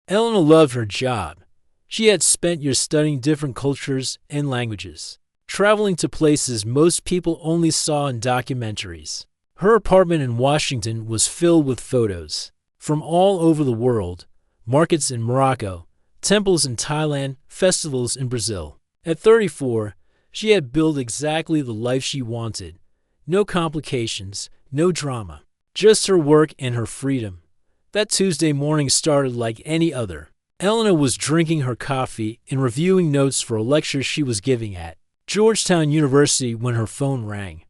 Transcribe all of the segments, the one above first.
Elena loved her job. She had spent years studying different cultures and languages, traveling to places most people only saw in documentaries. Her apartment in Washington was filled with photos from all over the world: markets in Morocco, temples in Thailand, festivals in Brazil. At 34, she had built exactly the life she wanted. No complications, no drama, just her work and her freedom. That Tuesday morning started like any other. Elena was drinking her coffee and reviewing notes for a lecture she was giving at Georgetown University when her phone rang.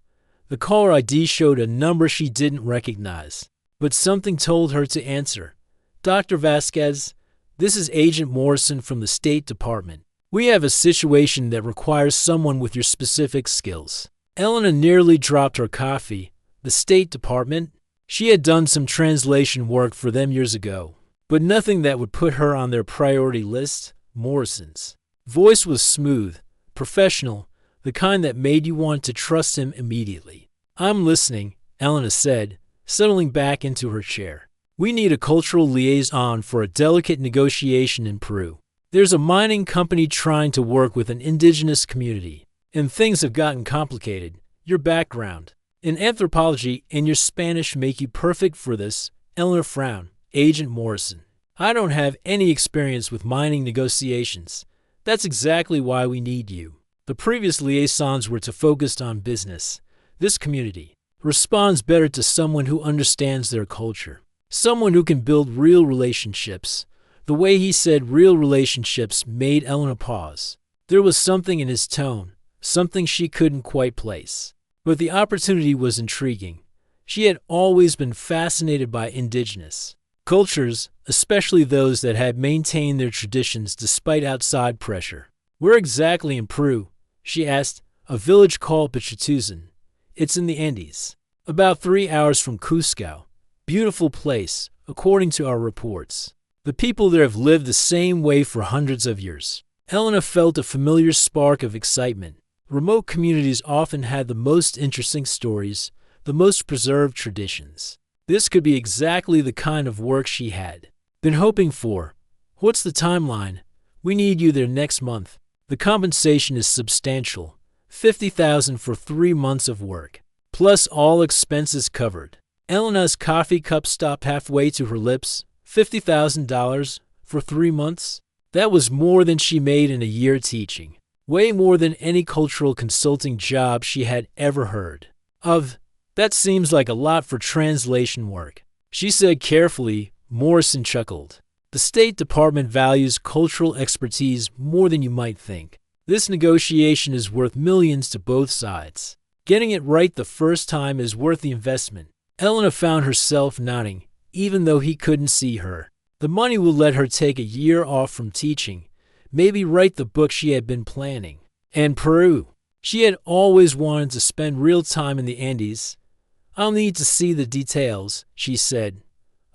The caller ID showed a number she didn't recognize, but something told her to answer. "Dr. Vasquez, this is Agent Morrison from the State Department. We have a situation that requires someone with your specific skills." Elena nearly dropped her coffee. The State Department? She had done some translation work for them years ago, but nothing that would put her on their priority list. Morrison's voice was smooth, professional, the kind that made you want to trust him immediately. "I'm listening," Elena said, settling back into her chair. "We need a cultural liaison for a delicate negotiation in Peru. There's a mining company trying to work with an indigenous community, and things have gotten complicated. Your background in anthropology and your Spanish make you perfect for this." Elena frowned. "Agent Morrison, I don't have any experience with mining negotiations. That's exactly why we need you. The previous liaisons were to focus on business. This community responds better to someone who understands their culture, someone who can build real relationships." The way he said real relationships made Elena pause. There was something in his tone, something she couldn't quite place. But the opportunity was intriguing. She had always been fascinated by indigenous cultures, especially those that had maintained their traditions despite outside pressure. "Where exactly in Peru?" she asked. "A village called Pichituzan. It's in the Andes, about 3 hours from Cusco. Beautiful place, according to our reports. The people there have lived the same way for hundreds of years." Elena felt a familiar spark of excitement. Remote communities often had the most interesting stories, the most preserved traditions. This could be exactly the kind of work she had been hoping for. "What's the timeline?" "We need you there next month. The compensation is substantial. $50,000 for 3 months of work, plus all expenses covered." Elena's coffee cup stopped halfway to her lips. $50,000 for 3 months? That was more than she made in a year teaching. Way more than any cultural consulting job she had ever heard of. "That seems like a lot for translation work," she said carefully. Morrison chuckled. "The State Department values cultural expertise more than you might think. This negotiation is worth millions to both sides. Getting it right the first time is worth the investment." Elena found herself nodding, even though he couldn't see her. The money will let her take a year off from teaching, maybe write the book she had been planning. And Peru. She had always wanted to spend real time in the Andes. "I'll need to see the details," she said.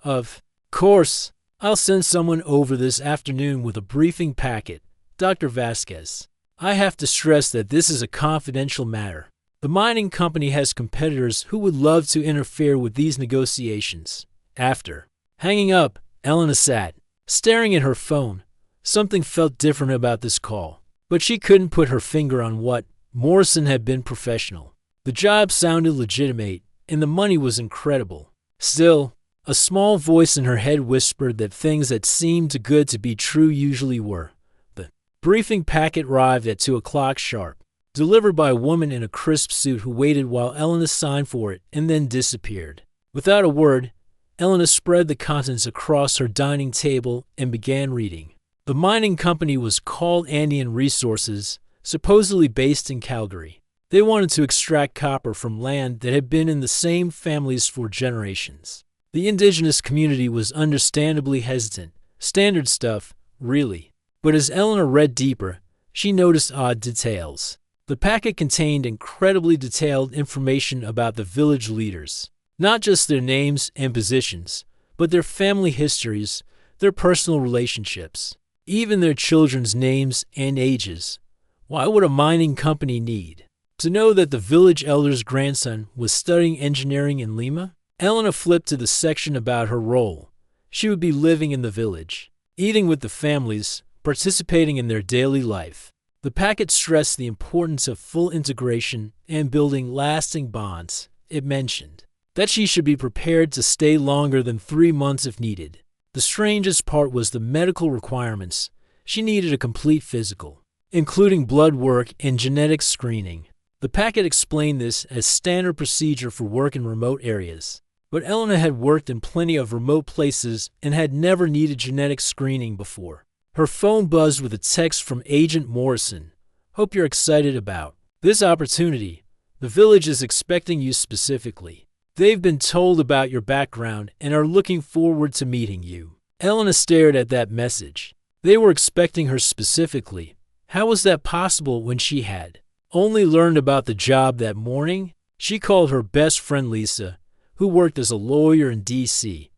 "Of course. I'll send someone over this afternoon with a briefing packet. Dr. Vasquez, I have to stress that this is a confidential matter. The mining company has competitors who would love to interfere with these negotiations." After hanging up, Elena sat, staring at her phone. Something felt different about this call, but she couldn't put her finger on what. Morrison had been professional. The job sounded legitimate, and the money was incredible. Still, a small voice in her head whispered that things that seemed too good to be true usually were. The briefing packet arrived at 2 o'clock sharp, delivered by a woman in a crisp suit who waited while Elena signed for it and then disappeared. Without a word, Elena spread the contents across her dining table and began reading. The mining company was called Andean Resources, supposedly based in Calgary. They wanted to extract copper from land that had been in the same families for generations. The indigenous community was understandably hesitant. Standard stuff, really. But as Elena read deeper, she noticed odd details. The packet contained incredibly detailed information about the village leaders. Not just their names and positions, but their family histories, their personal relationships, even their children's names and ages. Why would a mining company need to know that the village elder's grandson was studying engineering in Lima? Elena flipped to the section about her role. She would be living in the village. eating with the families, participating in their daily life. The packet stressed the importance of full integration and building lasting bonds. It mentioned that she should be prepared to stay longer than 3 months if needed. The strangest part was the medical requirements. She needed a complete physical, including blood work and genetic screening. The packet explained this as standard procedure for work in remote areas. But Elena had worked in plenty of remote places and had never needed genetic screening before. Her phone buzzed with a text from Agent Morrison. "Hope you're excited about this opportunity. The village is expecting you specifically. They've been told about your background and are looking forward to meeting you." Elena stared at that message. They were expecting her specifically. How was that possible when she had only learned about the job that morning? She called her best friend Lisa, who worked as a lawyer in D.C.,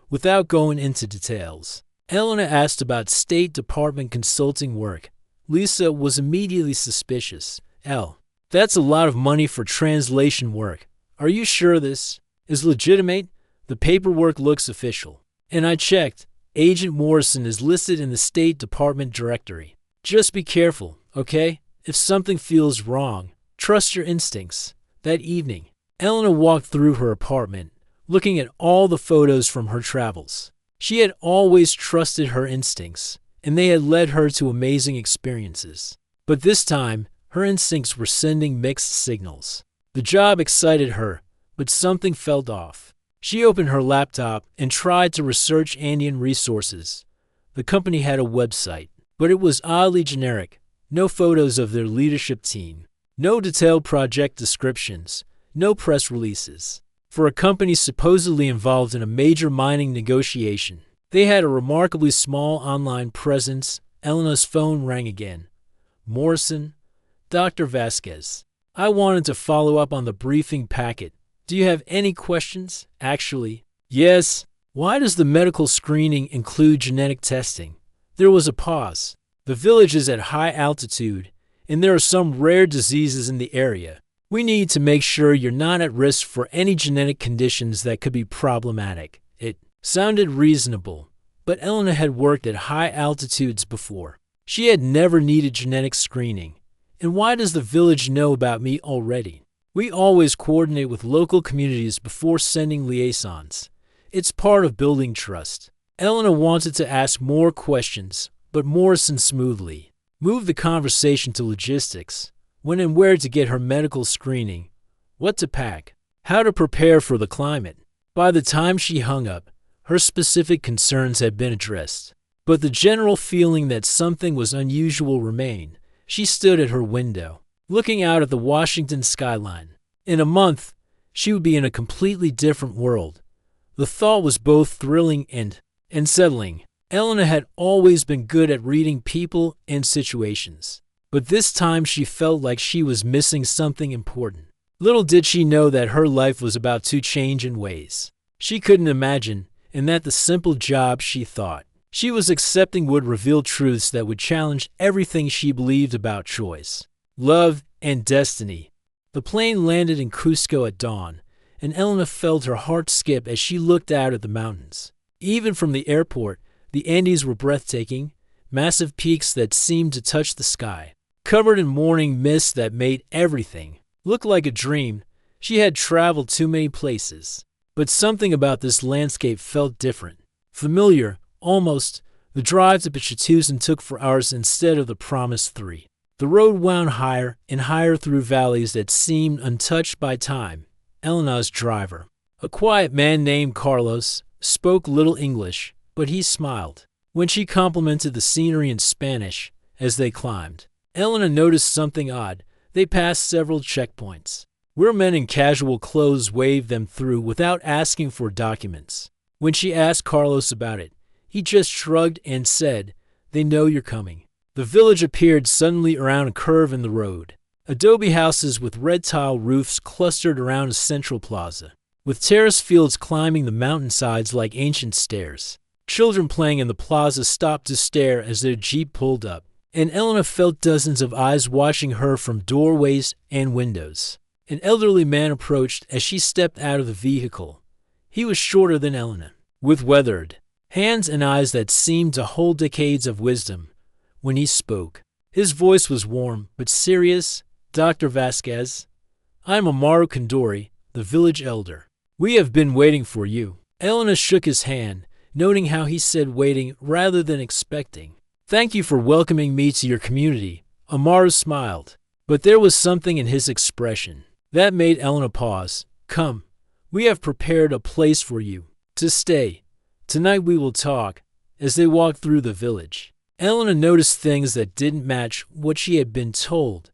without going into details. Elena asked about State Department consulting work. Lisa was immediately suspicious. That's a lot of money for translation work. Are you sure this is legitimate? The paperwork looks official. And I checked. Agent Morrison is listed in the State Department directory. Just be careful, okay? If something feels wrong, trust your instincts. That evening, Elena walked through her apartment, looking at all the photos from her travels. She had always trusted her instincts, and they had led her to amazing experiences. But this time, her instincts were sending mixed signals. The job excited her, but something felt off. She opened her laptop and tried to research Andean resources. The company had a website, but it was oddly generic. No photos of their leadership team, no detailed project descriptions, no press releases. For a company supposedly involved in a major mining negotiation, they had a remarkably small online presence. Elena's phone rang again. Morrison, Dr. Vasquez. I wanted to follow up on the briefing packet. Do you have any questions? Actually, yes. Why does the medical screening include genetic testing? There was a pause. The village is at high altitude, and there are some rare diseases in the area. We need to make sure you're not at risk for any genetic conditions that could be problematic. It sounded reasonable, but Elena had worked at high altitudes before. She had never needed genetic screening. And why does the village know about me already? We always coordinate with local communities before sending liaisons. It's part of building trust. Elena wanted to ask more questions, but Morrison smoothly moved the conversation to logistics. When and where to get her medical screening, what to pack, how to prepare for the climate. By the time she hung up, her specific concerns had been addressed. But the general feeling that something was unusual remained. She stood at her window, looking out at the Washington skyline. In a month, she would be in a completely different world. The thought was both thrilling and unsettling. Elena had always been good at reading people and situations. But this time she felt like she was missing something important. Little did she know that her life was about to change in ways she couldn't imagine, and that the simple job she thought she was accepting would reveal truths that would challenge everything she believed about choice, love, and destiny. The plane landed in Cusco at dawn, and Elena felt her heart skip as she looked out at the mountains. Even from the airport, the Andes were breathtaking, massive peaks that seemed to touch the sky, covered in morning mist that made everything look like a dream. She had traveled too many places, but something about this landscape felt different. Familiar, almost. The drive to Pichatusan took 4 hours instead of the promised 3. The road wound higher and higher through valleys that seemed untouched by time. Elena's driver, a quiet man named Carlos, spoke little English, but he smiled when she complimented the scenery in Spanish as they climbed. Elena noticed something odd. They passed several checkpoints, where men in casual clothes waved them through without asking for documents. When she asked Carlos about it, he just shrugged and said, "They know you're coming." The village appeared suddenly around a curve in the road. Adobe houses with red tile roofs clustered around a central plaza, with terrace fields climbing the mountainsides like ancient stairs. Children playing in the plaza stopped to stare as their jeep pulled up, and Elena felt dozens of eyes watching her from doorways and windows. An elderly man approached as she stepped out of the vehicle. He was shorter than Elena, with weathered, hands and eyes that seemed to hold decades of wisdom. When he spoke, his voice was warm but serious. Dr. Vasquez, I am Amaru Kandori, the village elder. We have been waiting for you. Elena shook his hand, noting how he said waiting rather than expecting. Thank you for welcoming me to your community. Amaru smiled, but there was something in his expression that made Elena pause. Come, we have prepared a place for you to stay. Tonight we will talk. As they walked through the village, Elena noticed things that didn't match what she had been told.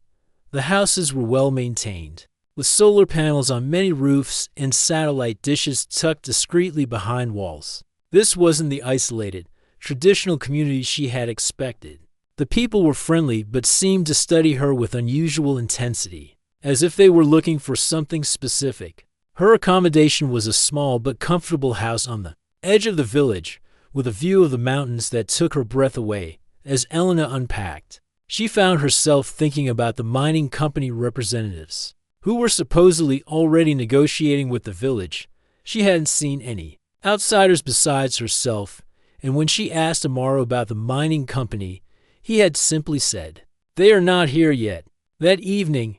The houses were well maintained, with solar panels on many roofs and satellite dishes tucked discreetly behind walls. This wasn't the isolated, traditional community she had expected. The people were friendly but seemed to study her with unusual intensity, as if they were looking for something specific. Her accommodation was a small but comfortable house on the edge of the village, with a view of the mountains that took her breath away. As Elena unpacked, she found herself thinking about the mining company representatives, who were supposedly already negotiating with the village. She hadn't seen any outsiders besides herself, and when she asked Amaru about the mining company, he had simply said, "They are not here yet." That evening,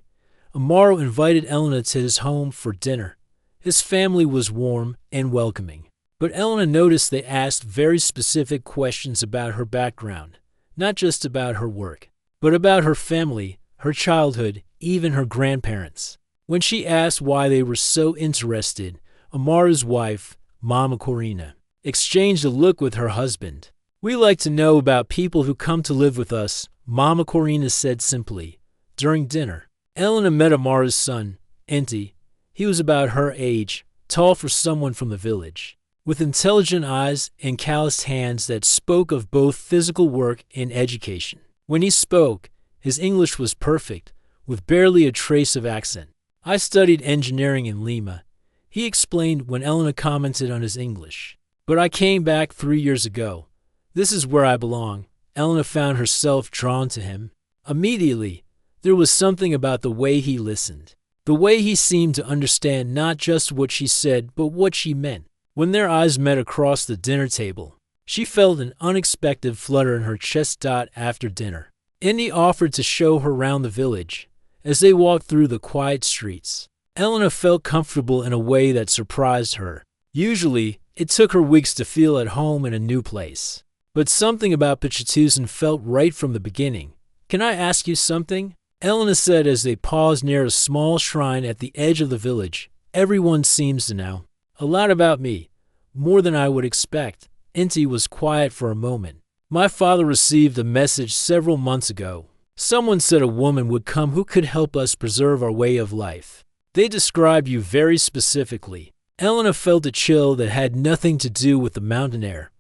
Amaru invited Elena to his home for dinner. His family was warm and welcoming, but Elena noticed they asked very specific questions about her background, not just about her work, but about her family, her childhood, even her grandparents. When she asked why they were so interested, Amaru's wife, Mama Corina, exchanged a look with her husband. "We like to know about people who come to live with us," Mama Corina said simply. During dinner, Elena met Amaru's son, Inti. He was about her age, tall for someone from the village, with intelligent eyes and calloused hands that spoke of both physical work and education. When he spoke, his English was perfect, with barely a trace of accent. "I studied engineering in Lima," he explained when Elena commented on his English. "But I came back 3 years ago. This is where I belong." Elena found herself drawn to him. Immediately, there was something about the way he listened, the way he seemed to understand not just what she said, but what she meant. When their eyes met across the dinner table, she felt an unexpected flutter in her chest. After dinner, Indy offered to show her around the village. As they walked through the quiet streets, Elena felt comfortable in a way that surprised her. Usually, it took her weeks to feel at home in a new place, but something about Pichitusan felt right from the beginning. "Can I ask you something?" Elena said as they paused near a small shrine at the edge of the village. "Everyone seems to know a lot about me, more than I would expect." Inti was quiet for a moment. "My father received a message several months ago. Someone said a woman would come who could help us preserve our way of life. They described you very specifically." Elena felt a chill that had nothing to do with the mountain air.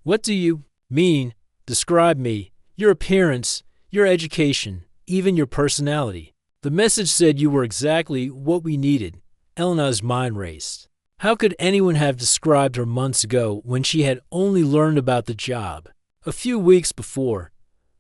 "What do you mean? Describe me, your appearance, your education, even your personality." "The message said you were exactly what we needed." Elena's mind raced. How could anyone have described her months ago when she had only learned about the job a few weeks before?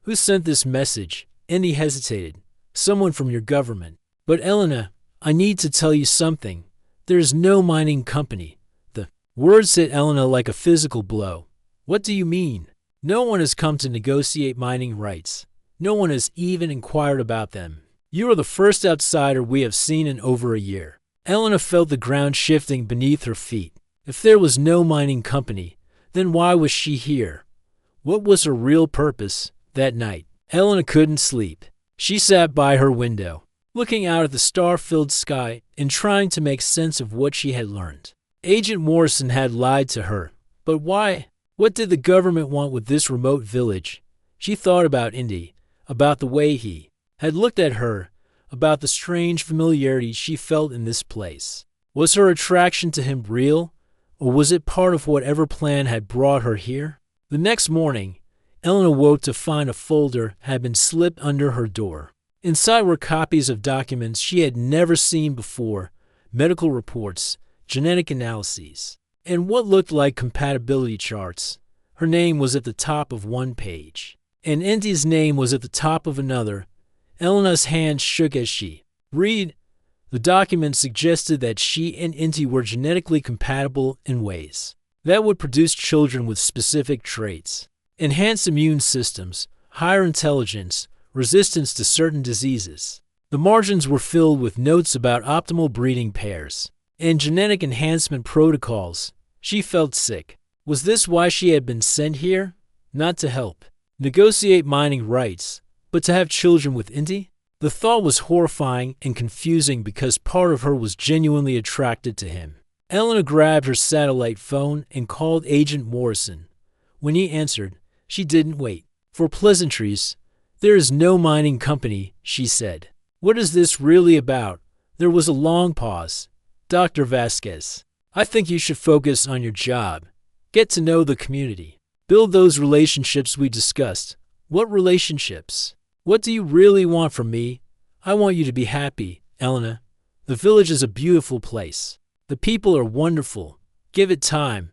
"Who sent this message?" Indy hesitated. "Someone from your government." "But Elena, I need to tell you something. There is no mining company." The words hit Elena like a physical blow. "What do you mean?" "No one has come to negotiate mining rights. No one has even inquired about them. You are the first outsider we have seen in over a year." Elena felt the ground shifting beneath her feet. If there was no mining company, then why was she here? What was her real purpose? That night, Elena couldn't sleep. She sat by her window, looking out at the star-filled sky and trying to make sense of what she had learned. Agent Morrison had lied to her. But why? What did the government want with this remote village? She thought about Indy, about the way he had looked at her, about the strange familiarity she felt in this place. Was her attraction to him real, or was it part of whatever plan had brought her here? The next morning, Elena woke to find a folder had been slipped under her door. Inside were copies of documents she had never seen before, medical reports, genetic analyses, and what looked like compatibility charts. Her name was at the top of one page, and Indy's name was at the top of another. Elena's hand shook as she read. The document suggested that she and Indy were genetically compatible in ways that would produce children with specific traits. Enhanced immune systems, higher intelligence, resistance to certain diseases. The margins were filled with notes about optimal breeding pairs and genetic enhancement protocols. She felt sick. Was this why she had been sent here? Not to help negotiate mining rights, but to have children with Indy? The thought was horrifying and confusing because part of her was genuinely attracted to him. Elena grabbed her satellite phone and called Agent Morrison. When he answered, she didn't wait for pleasantries. There is no mining company, she said. What is this really about? There was a long pause. Dr. Vasquez, I think you should focus on your job. Get to know the community. Build those relationships we discussed. What relationships? What do you really want from me? I want you to be happy, Elena. The village is a beautiful place. The people are wonderful. Give it time.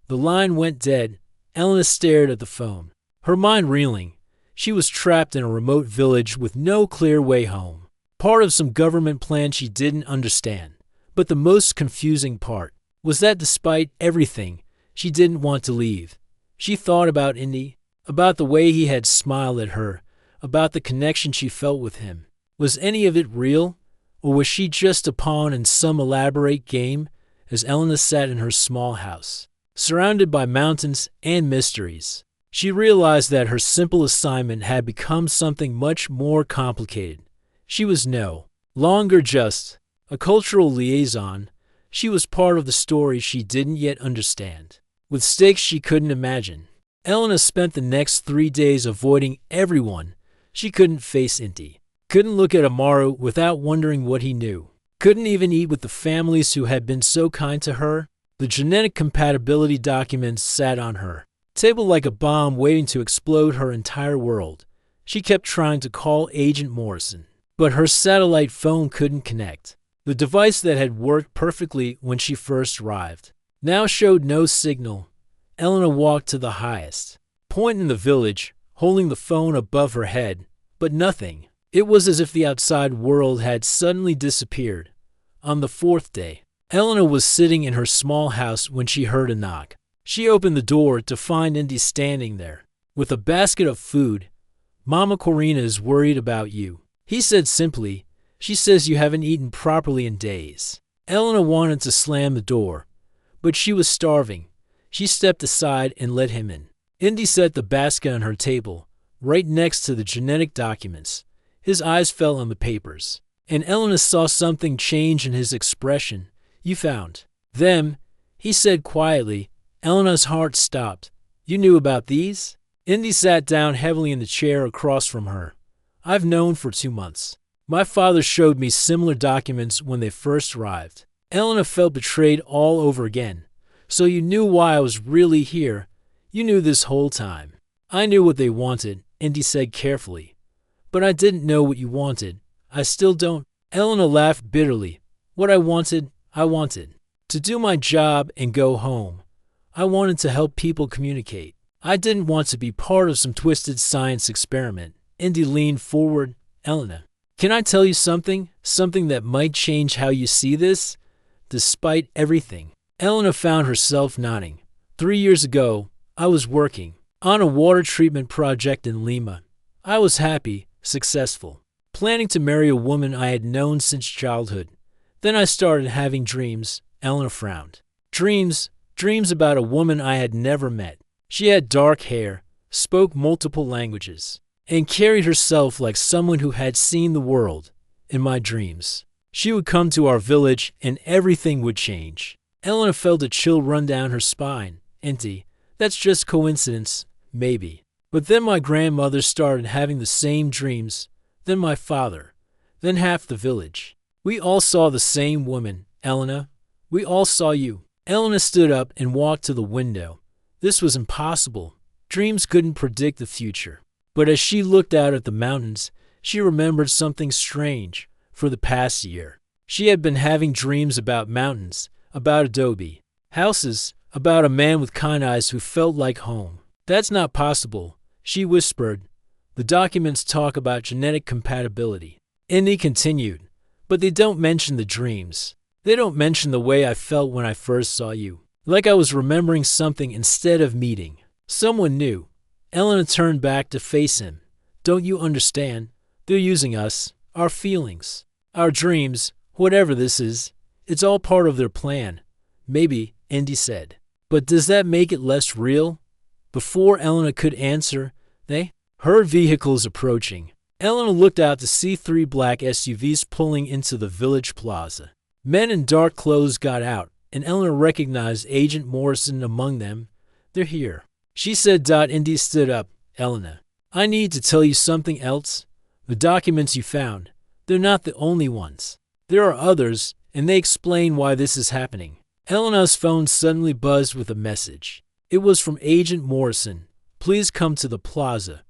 The line went dead. Elena stared at the phone, her mind reeling. She was trapped in a remote village with no clear way home. Part of some government plan she didn't understand. But the most confusing part was that despite everything, she didn't want to leave. She thought about Indy, about the way he had smiled at her, about the connection she felt with him. Was any of it real, or was she just a pawn in some elaborate game? As Elena sat in her small house, surrounded by mountains and mysteries, she realized that her simple assignment had become something much more complicated. She was no longer just a cultural liaison. She was part of the story she didn't yet understand, with stakes she couldn't imagine. Elena spent the next 3 days avoiding everyone. She couldn't face Indy, couldn't look at Amaru without wondering what he knew, couldn't even eat with the families who had been so kind to her. The genetic compatibility documents sat on her table like a bomb waiting to explode her entire world. She kept trying to call Agent Morrison, but her satellite phone couldn't connect. The device that had worked perfectly when she first arrived now showed no signal. Elena walked to the highest point in the village, holding the phone above her head, but nothing. It was as if the outside world had suddenly disappeared. On the 4th day, Elena was sitting in her small house when she heard a knock. She opened the door to find Indy standing there with a basket of food. Mama Corina is worried about you, he said simply. She says you haven't eaten properly in days. Elena wanted to slam the door, but she was starving. She stepped aside and let him in. Indy set the basket on her table, right next to the genetic documents. His eyes fell on the papers, and Elena saw something change in his expression. You found them, he said quietly. Elena's heart stopped. You knew about these? Indy sat down heavily in the chair across from her. I've known for 2 months. My father showed me similar documents when they first arrived. Elena felt betrayed all over again. So you knew why I was really here. You knew this whole time. I knew what they wanted, Indy said carefully. But I didn't know what you wanted. I still don't. Elena laughed bitterly. What I wanted to do my job and go home. I wanted to help people communicate. I didn't want to be part of some twisted science experiment. Indy leaned forward. Elena, can I tell you something? Something that might change how you see this? Despite everything. Elena found herself nodding. 3 years ago, I was working on a water treatment project in Lima. I was happy, successful, planning to marry a woman I had known since childhood. Then I started having dreams. Elena frowned. Dreams about a woman I had never met. She had dark hair, spoke multiple languages, and carried herself like someone who had seen the world. In my dreams, she would come to our village and everything would change. Elena felt a chill run down her spine. Indy, that's just coincidence, maybe. But then my grandmother started having the same dreams, then my father, then half the village. We all saw the same woman, Elena. We all saw you. Elena stood up and walked to the window. This was impossible. Dreams couldn't predict the future. But as she looked out at the mountains, she remembered something strange. For the past year, she had been having dreams about mountains, about adobe houses, about a man with kind eyes who felt like home. That's not possible, she whispered. The documents talk about genetic compatibility. Indy continued, but they don't mention the dreams. They don't mention the way I felt when I first saw you. like I was remembering something instead of meeting someone new. Elena turned back to face him. Don't you understand? They're using us, our feelings, our dreams, whatever this is. It's all part of their plan. Maybe, Indy said. But does that make it less real? Before Elena could answer, they heard vehicles approaching. Elena looked out to see 3 black SUVs pulling into the village plaza. Men in dark clothes got out, and Elena recognized Agent Morrison among them. They're here, she said. Indy stood up. Elena, I need to tell you something else. The documents you found, they're not the only ones. There are others, and they explain why this is happening. Elena's phone suddenly buzzed with a message. It was from Agent Morrison. Please come to the plaza.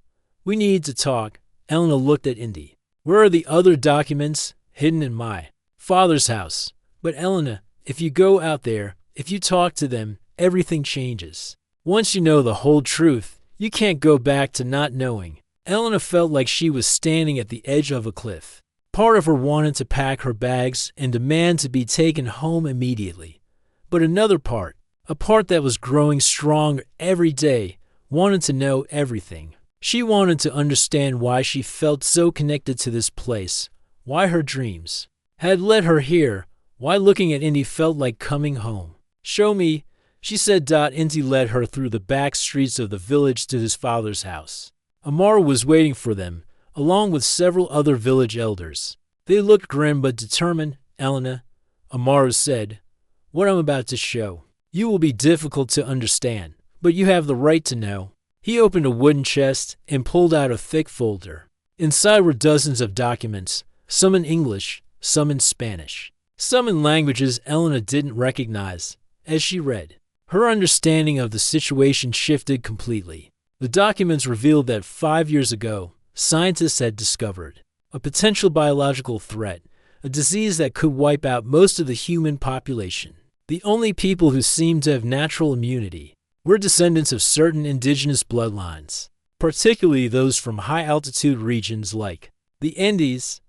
We need to talk. Elena looked at Indy. Where are the other documents? Hidden in my father's house. But Elena, if you go out there, if you talk to them, everything changes. Once you know the whole truth, you can't go back to not knowing. Elena felt like she was standing at the edge of a cliff. Part of her wanted to pack her bags and demand to be taken home immediately. But another part, a part that was growing stronger every day, wanted to know everything. She wanted to understand why she felt so connected to this place, why her dreams had led her here, why looking at Indy felt like coming home. Show me, she said. Indy led her through the back streets of the village to his father's house. Amaru was waiting for them, along with several other village elders. They looked grim but determined. Elena, Amaru said, what I'm about to show you will be difficult to understand, but you have the right to know. He opened a wooden chest and pulled out a thick folder. Inside were dozens of documents, some in English, some in Spanish, some in languages Elena didn't recognize. As she read, her understanding of the situation shifted completely. The documents revealed that 5 years ago, scientists had discovered a potential biological threat, a disease that could wipe out most of the human population. The only people who seemed to have natural immunity were descendants of certain indigenous bloodlines, particularly those from high-altitude regions like the Andes.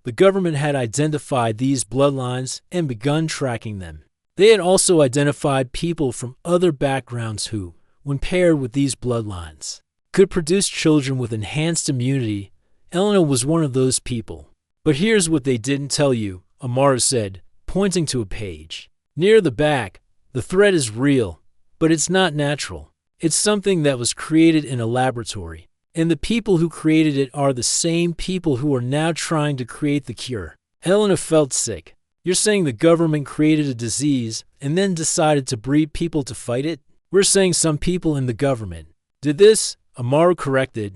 The government had identified these bloodlines and begun tracking them. They had also identified people from other backgrounds who, when paired with these bloodlines, could produce children with enhanced immunity. Elena was one of those people. But here's what they didn't tell you, Amaru said, pointing to a page. Near the back, the threat is real, but it's not natural. It's something that was created in a laboratory, and the people who created it are the same people who are now trying to create the cure. Elena felt sick. You're saying the government created a disease and then decided to breed people to fight it? We're saying some people in the government did this, Amaru corrected.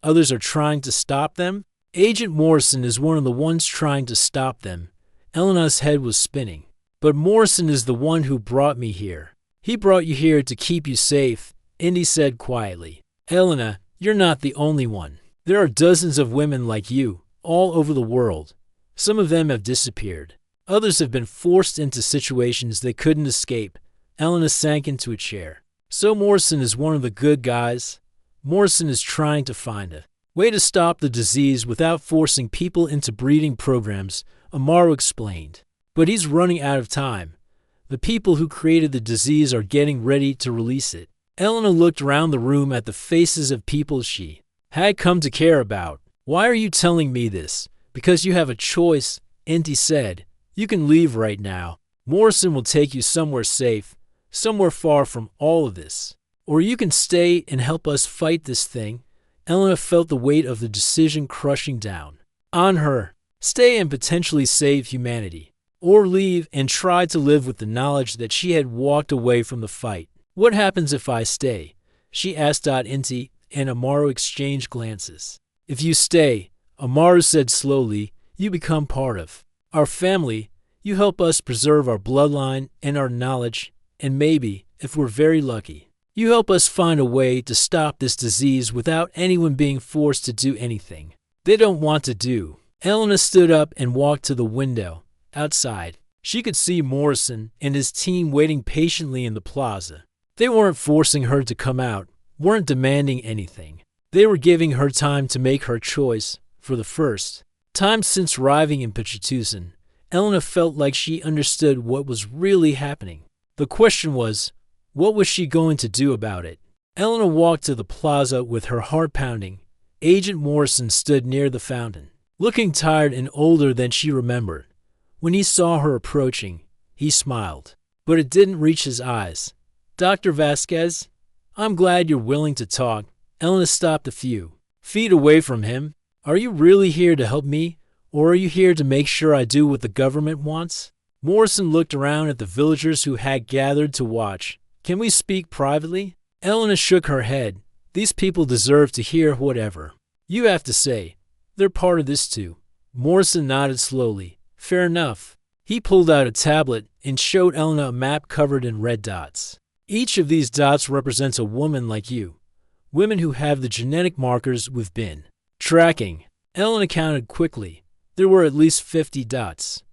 Others are trying to stop them? Agent Morrison is one of the ones trying to stop them. Elena's head was spinning. But Morrison is the one who brought me here. He brought you here to keep you safe, Indy said quietly. Elena, you're not the only one. There are dozens of women like you, all over the world. Some of them have disappeared. Others have been forced into situations they couldn't escape. Elena sank into a chair. So Morrison is one of the good guys? Morrison is trying to find a way to stop the disease without forcing people into breeding programs, Amaru explained. But he's running out of time. The people who created the disease are getting ready to release it. Elena looked around the room at the faces of people she had come to care about. Why are you telling me this? Because you have a choice, Indy said. You can leave right now. Morrison will take you somewhere safe, somewhere far from all of this. Or you can stay and help us fight this thing. Elena felt the weight of the decision crushing down on her. Stay and potentially save humanity. Or leave and try to live with the knowledge that she had walked away from the fight. What happens if I stay? She asked. Indy and Amaru exchanged glances. If you stay, Amaru said slowly, you become part of our family. You help us preserve our bloodline and our knowledge, and maybe, if we're very lucky, you help us find a way to stop this disease without anyone being forced to do anything they don't want to do. Elena stood up and walked to the window. Outside, she could see Morrison and his team waiting patiently in the plaza. They weren't forcing her to come out, weren't demanding anything. They were giving her time to make her choice. For the first time since arriving in Pichitusan, Elena felt like she understood what was really happening. The question was, what was she going to do about it? Elena walked to the plaza with her heart pounding. Agent Morrison stood near the fountain, looking tired and older than she remembered. When he saw her approaching, he smiled, but it didn't reach his eyes. Dr. Vasquez, I'm glad you're willing to talk. Elena stopped a few feet away from him. Are you really here to help me, or are you here to make sure I do what the government wants? Morrison looked around at the villagers who had gathered to watch. Can we speak privately? Elena shook her head. These people deserve to hear whatever you have to say. They're part of this too. Morrison nodded slowly. Fair enough. He pulled out a tablet and showed Elena a map covered in red dots. Each of these dots represents a woman like you. Women who have the genetic markers we've been tracking. Elena counted quickly. There were at least 50 dots.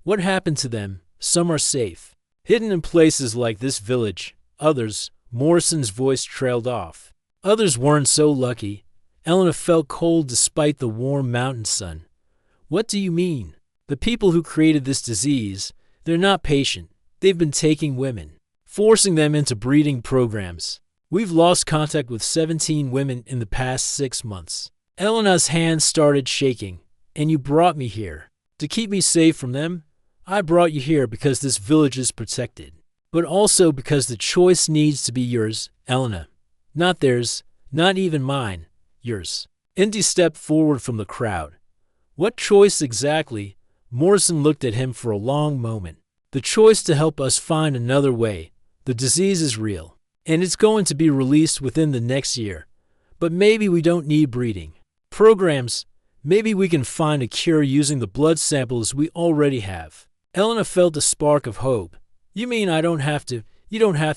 What happened to them? Some are safe, hidden in places like this village. Others, Morrison's voice trailed off. Others weren't so lucky. Elena felt cold despite the warm mountain sun. What do you mean? The people who created this disease, they're not patient. They've been taking women, forcing them into breeding programs. We've lost contact with 17 women in the past 6 months. Elena's hands started shaking. And you brought me here to keep me safe from them? I brought you here because this village is protected, but also because the choice needs to be yours, Elena. Not theirs, not even mine, yours. Indy stepped forward from the crowd. What choice exactly? Morrison looked at him for a long moment. The choice to help us find another way. The disease is real, and it's going to be released within the next year. But maybe we don't need breeding programs. Maybe we can find a cure using the blood samples we already have. Elena felt a spark of hope. You mean you don't have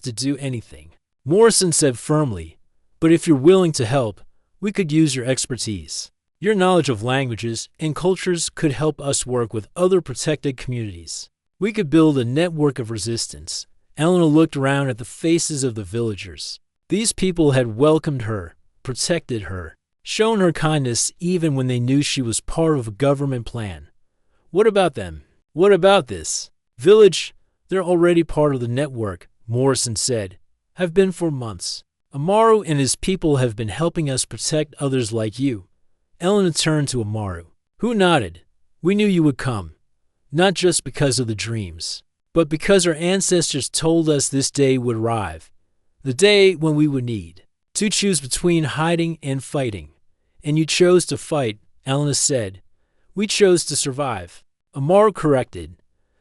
to do anything? Morrison said firmly. But if you're willing to help, we could use your expertise. Your knowledge of languages and cultures could help us work with other protected communities. We could build a network of resistance. Elena looked around at the faces of the villagers. These people had welcomed her, protected her, shown her kindness even when they knew she was part of a government plan. What about them? What about this village? They're already part of the network, Morrison said. Have been for months. Amaru and his people have been helping us protect others like you. Elena turned to Amaru, who nodded. We knew you would come, not just because of the dreams, but because our ancestors told us this day would arrive, the day when we would need to choose between hiding and fighting. And you chose to fight, Elena said. We chose to survive. Amaru corrected.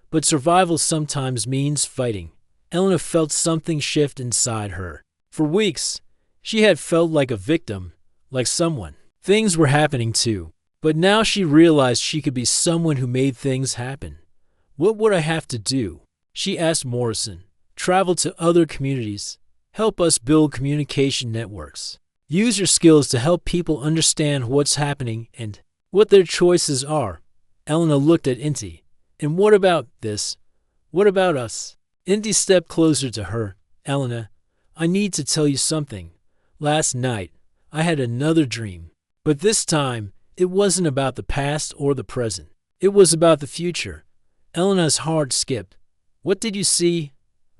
But survival sometimes means fighting. Elena felt something shift inside her. For weeks, she had felt like a victim, like someone things were happening to. But now she realized she could be someone who made things happen. What would I have to do? She asked Morrison. Travel to other communities. Help us build communication networks. Use your skills to help people understand what's happening and what their choices are. Elena looked at Inti. And what about this? What about us? Inti stepped closer to her. Elena, I need to tell you something. Last night, I had another dream. But this time, it wasn't about the past or the present. It was about the future. Elena's heart skipped. What did you see?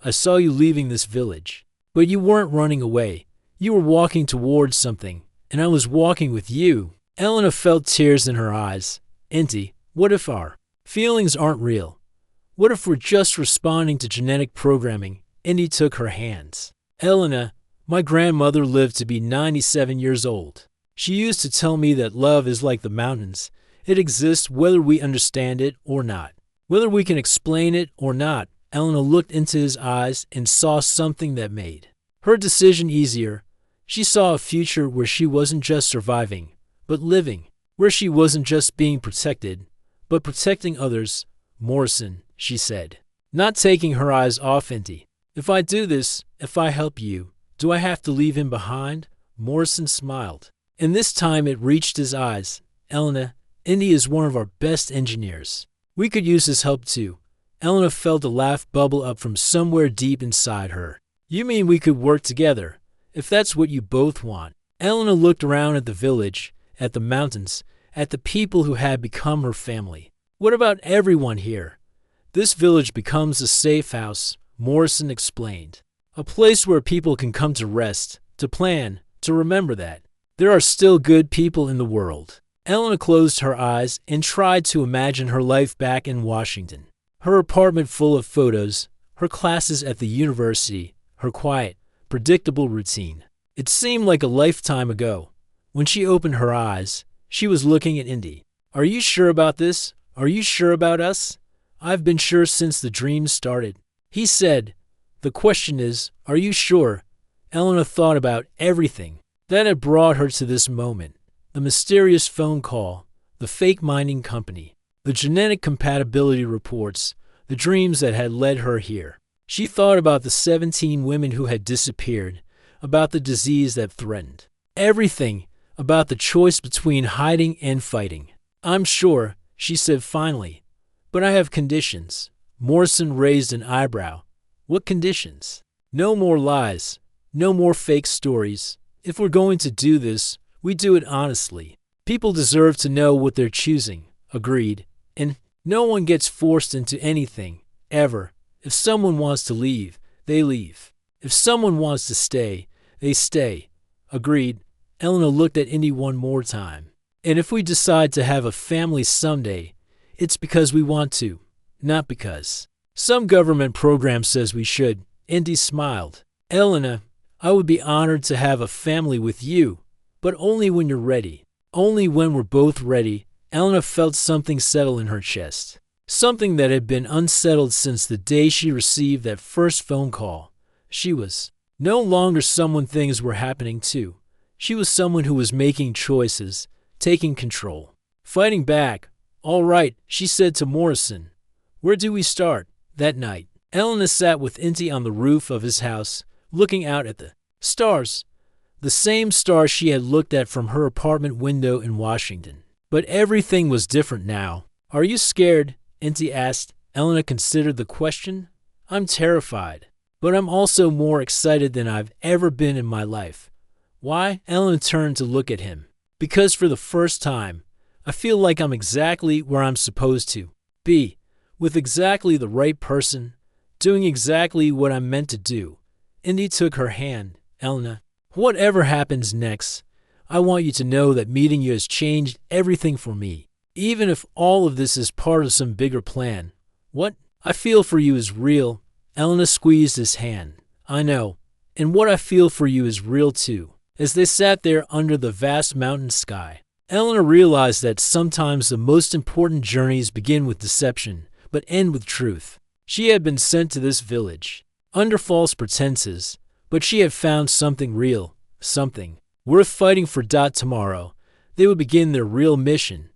I saw you leaving this village. But you weren't running away. You were walking towards something, and I was walking with you. Elena felt tears in her eyes. Inti, what if our feelings aren't real? What if we're just responding to genetic programming? Inti took her hands. Elena, my grandmother lived to be 97 years old. She used to tell me that love is like the mountains. It exists whether we understand it or not. Whether we can explain it or not. Elena looked into his eyes and saw something that made her decision easier. She saw a future where she wasn't just surviving, but living, where she wasn't just being protected, but protecting others. Morrison, she said, not taking her eyes off Inti. If I do this, if I help you, do I have to leave him behind? Morrison smiled, and this time it reached his eyes. Elena, Inti is one of our best engineers. We could use his help too. Elena felt a laugh bubble up from somewhere deep inside her. You mean we could work together? If that's what you both want. Elena looked around at the village, at the mountains, at the people who had become her family. What about everyone here? This village becomes a safe house Morrison explained. A place where people can come to rest, to plan, to remember that there are still good people in the world. Elena closed her eyes and tried to imagine her life back in Washington. Her apartment full of photos, her classes at the university, her quiet, predictable routine. It seemed like a lifetime ago. When she opened her eyes, she was looking at Indy. Are you sure about this? Are you sure about us? I've been sure since the dream started. He said, the question is, are you sure? Elena thought about everything that had brought her to this moment. The mysterious phone call, the fake mining company, the genetic compatibility reports, the dreams that had led her here. She thought about the 17 women who had disappeared, about the disease that threatened. Everything about the choice between hiding and fighting. I'm sure, she said finally, but I have conditions. Morrison raised an eyebrow. What conditions? No more lies. No more fake stories. If we're going to do this, we do it honestly. People deserve to know what they're choosing. Agreed. And no one gets forced into anything, ever. If someone wants to leave, they leave. If someone wants to stay, they stay. Agreed. Elena looked at Indy one more time. And if we decide to have a family someday, it's because we want to, not because some government program says we should. Indy smiled. Elena, I would be honored to have a family with you, but only when you're ready. Only when we're both ready. Elena felt something settle in her chest. Something that had been unsettled since the day she received that first phone call. She was no longer someone things were happening to. She was someone who was making choices, taking control, fighting back. All right, she said to Morrison. Where do we start? That night, Elena sat with Inti on the roof of his house, looking out at the stars. The same stars she had looked at from her apartment window in Washington. But everything was different now. Are you scared? Inti asked. Elena considered the question. I'm terrified, but I'm also more excited than I've ever been in my life. Why? Elena turned to look at him. Because for the first time, I feel like I'm exactly where I'm supposed to be, with exactly the right person, doing exactly what I'm meant to do. Indy took her hand. Elena, whatever happens next, I want you to know that meeting you has changed everything for me, even if all of this is part of some bigger plan. What I feel for you is real. Elena squeezed his hand. I know, and what I feel for you is real too. As they sat there under the vast mountain sky, Elena realized that sometimes the most important journeys begin with deception, but end with truth. She had been sent to this village under false pretenses, but she had found something real, something worth fighting for. Tomorrow, they would begin their real mission.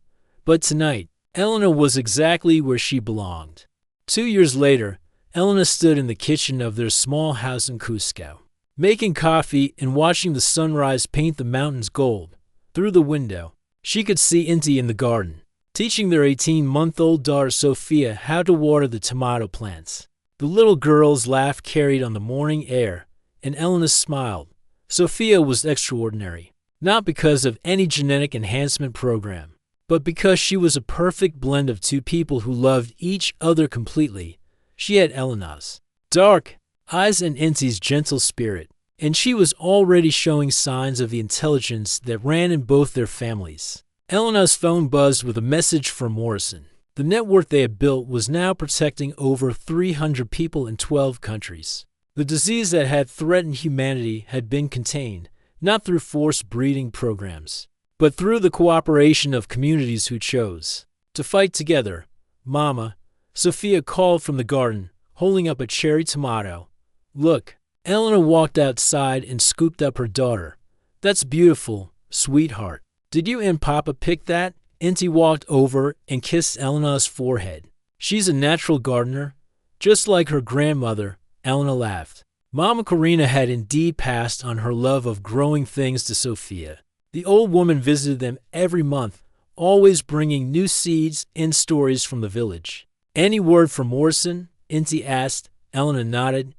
But tonight, Elena was exactly where she belonged. 2 years later, Elena stood in the kitchen of their small house in Cusco, making coffee and watching the sunrise paint the mountains gold. Through the window, she could see Inti in the garden, teaching their 18-month-old daughter Sophia how to water the tomato plants. The little girl's laugh carried on the morning air, and Elena smiled. Sophia was extraordinary, not because of any genetic enhancement program, but because she was a perfect blend of two people who loved each other completely. She had Elena's dark eyes and Inti's gentle spirit, and she was already showing signs of the intelligence that ran in both their families. Elena's phone buzzed with a message from Morrison. The network they had built was now protecting over 300 people in 12 countries. The disease that had threatened humanity had been contained, not through forced breeding programs, but through the cooperation of communities who chose to fight together. Mama, Sophia called from the garden, holding up a cherry tomato. Look. Elena walked outside and scooped up her daughter. That's beautiful, sweetheart. Did you and Papa pick that? Inti walked over and kissed Elena's forehead. She's a natural gardener, just like her grandmother. Elena laughed. Mama Karina had indeed passed on her love of growing things to Sophia. The old woman visited them every month, always bringing new seeds and stories from the village. Any word from Morrison? Inti asked. Elena nodded.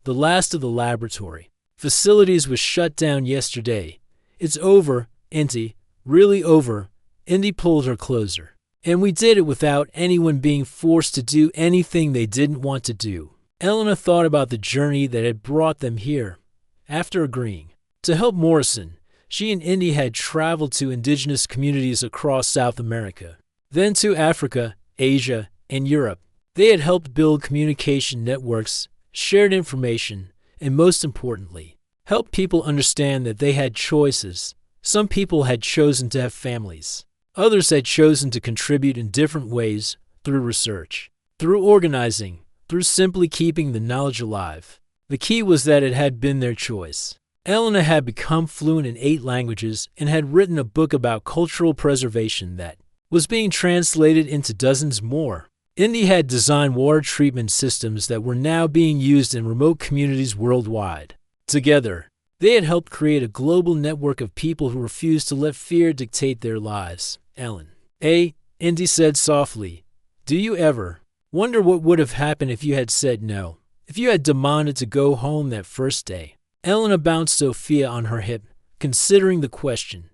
The last of the laboratory facilities was shut down yesterday. It's over, Inti. Really over. Indy pulled her closer. And we did it without anyone being forced to do anything they didn't want to do. Elena thought about the journey that had brought them here. After agreeing to help Morrison, she and Indy had traveled to indigenous communities across South America, then to Africa, Asia, and Europe. They had helped build communication networks, shared information, and most importantly, helped people understand that they had choices. Some people had chosen to have families. Others had chosen to contribute in different ways through research, through organizing, through simply keeping the knowledge alive. The key was that it had been their choice. Elena had become fluent in 8 languages and had written a book about cultural preservation that was being translated into dozens more. Indy had designed water treatment systems that were now being used in remote communities worldwide. Together, they had helped create a global network of people who refused to let fear dictate their lives. Ellen. Indy said softly, "Do you ever wonder what would have happened if you had said no? If you had demanded to go home that first day?" Elena bounced Sophia on her hip, considering the question.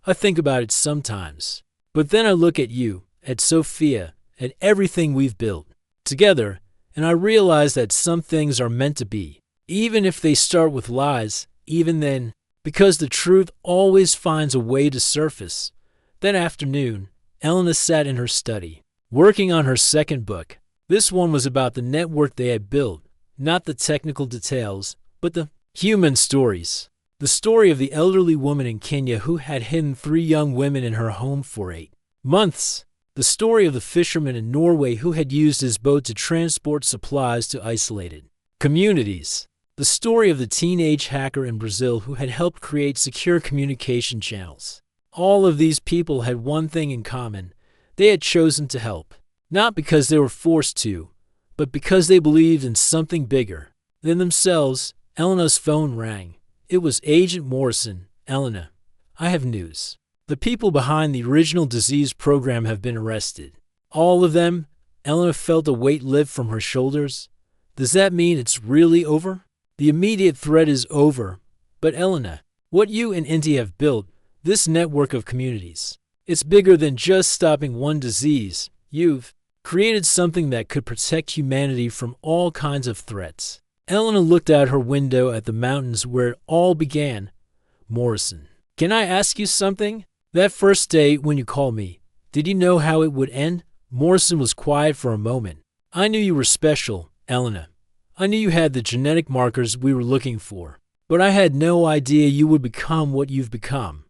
"I think about it sometimes. But then I look at you, at Sophia, at everything we've built together, and I realize that some things are meant to be, even if they start with lies, even then, because the truth always finds a way to surface." That afternoon, Elena sat in her study, working on her second book. This one was about the network they had built, not the technical details, but the human stories. The story of the elderly woman in Kenya who had hidden 3 young women in her home for 8 months. The story of the fisherman in Norway who had used his boat to transport supplies to isolated communities. The story of the teenage hacker in Brazil who had helped create secure communication channels. All of these people had one thing in common. They had chosen to help, not because they were forced to, but because they believed in something bigger than themselves. Elena's phone rang. It was Agent Morrison. "Elena, I have news. The people behind the original disease program have been arrested." "All of them?" Elena felt a weight lift from her shoulders. "Does that mean it's really over?" "The immediate threat is over. But Elena, what you and Indy have built, this network of communities, it's bigger than just stopping one disease. You've created something that could protect humanity from all kinds of threats." Elena looked out her window at the mountains where it all began. "Morrison, can I ask you something? That first day when you called me, did you know how it would end?" Morrison was quiet for a moment. "I knew you were special, Elena. I knew you had the genetic markers we were looking for. But I had no idea you would become what you've become."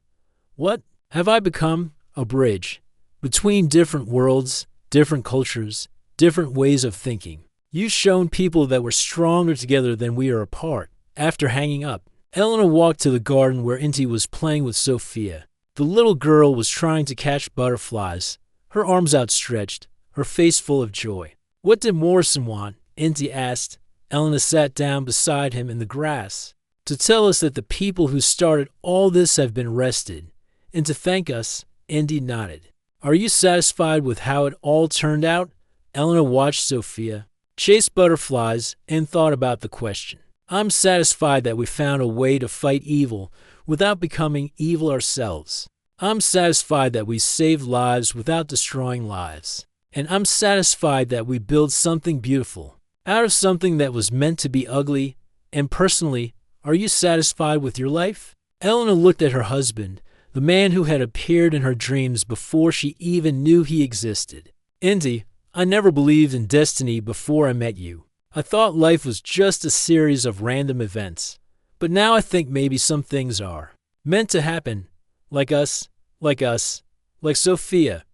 "What have I become?" "A bridge between different worlds, different cultures, different ways of thinking. You've shown people that we're stronger together than we are apart." After hanging up, Elena walked to the garden where Indy was playing with Sophia. The little girl was trying to catch butterflies, her arms outstretched, her face full of joy. "What did Morrison want?" Indy asked. Elena sat down beside him in the grass. "To tell us that the people who started all this have been arrested, and to thank us." Indy nodded. "Are you satisfied with how it all turned out?" Elena watched Sophia chase butterflies and thought about the question. "I'm satisfied that we found a way to fight evil without becoming evil ourselves. I'm satisfied that we saved lives without destroying lives. And I'm satisfied that we built something beautiful out of something that was meant to be ugly. And personally, are you satisfied with your life?" Elena looked at her husband, the man who had appeared in her dreams before she even knew he existed. "Indy, I never believed in destiny before I met you. I thought life was just a series of random events. But now I think maybe some things are meant to happen, like us, like Sophia,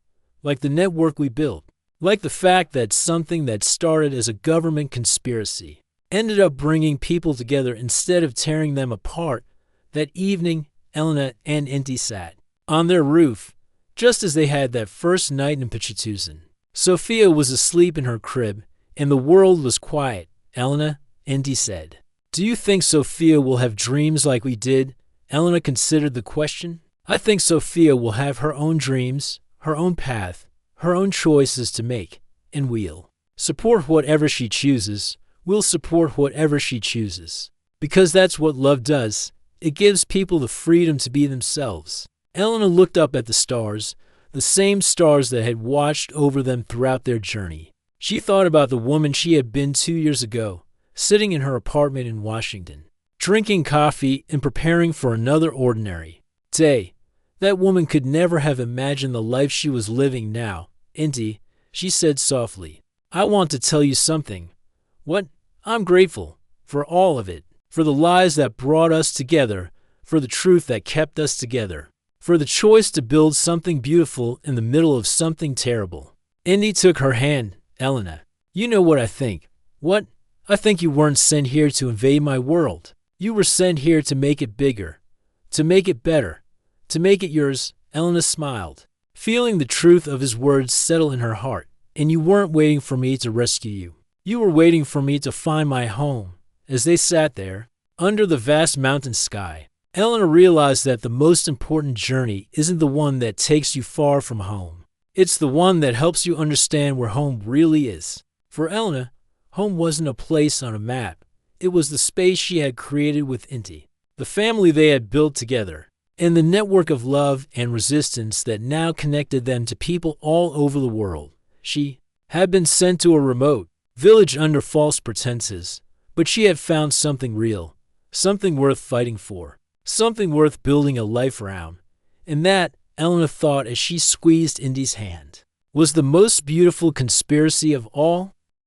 like the network we built, like the fact that something that started as a government conspiracy ended up bringing people together instead of tearing them apart." That evening, Elena and Indy sat on their roof, just as they had that first night in Pichitusan. Sophia was asleep in her crib, and the world was quiet. "Elena," Indy said, "do you think Sophia will have dreams like we did?" Elena considered the question. "I think Sophia will have her own dreams, her own path, her own choices to make, and we'll support whatever she chooses. We'll support whatever she chooses. Because that's what love does. It gives people the freedom to be themselves." Elena looked up at the stars, the same stars that had watched over them throughout their journey. She thought about the woman she had been 2 years ago, sitting in her apartment in Washington, drinking coffee and preparing for another ordinary day. That woman could never have imagined the life she was living now. Indy, she said softly, I want to tell you something. What? I'm grateful for all of it, for the lies that brought us together, for the truth that kept us together, for the choice to build something beautiful in the middle of something terrible. Indy took her hand. Elena, you know what I think. What? I think you weren't sent here to invade my world. You were sent here to make it bigger, to make it better, to make it yours. Elena smiled, feeling the truth of his words settle in her heart. And you weren't waiting for me to rescue you. You were waiting for me to find my home. As they sat there, under the vast mountain sky, Elena realized that the most important journey isn't the one that takes you far from home. It's the one that helps you understand where home really is. For Elena, home wasn't a place on a map. It was the space she had created with Inti, the family they had built together, and the network of love and resistance that now connected them to people all over the world. She had been sent to a remote village under false pretenses, but she had found something real, something worth fighting for, something worth building a life around. And that, Elena thought as she squeezed Indy's hand, was the most beautiful conspiracy of all.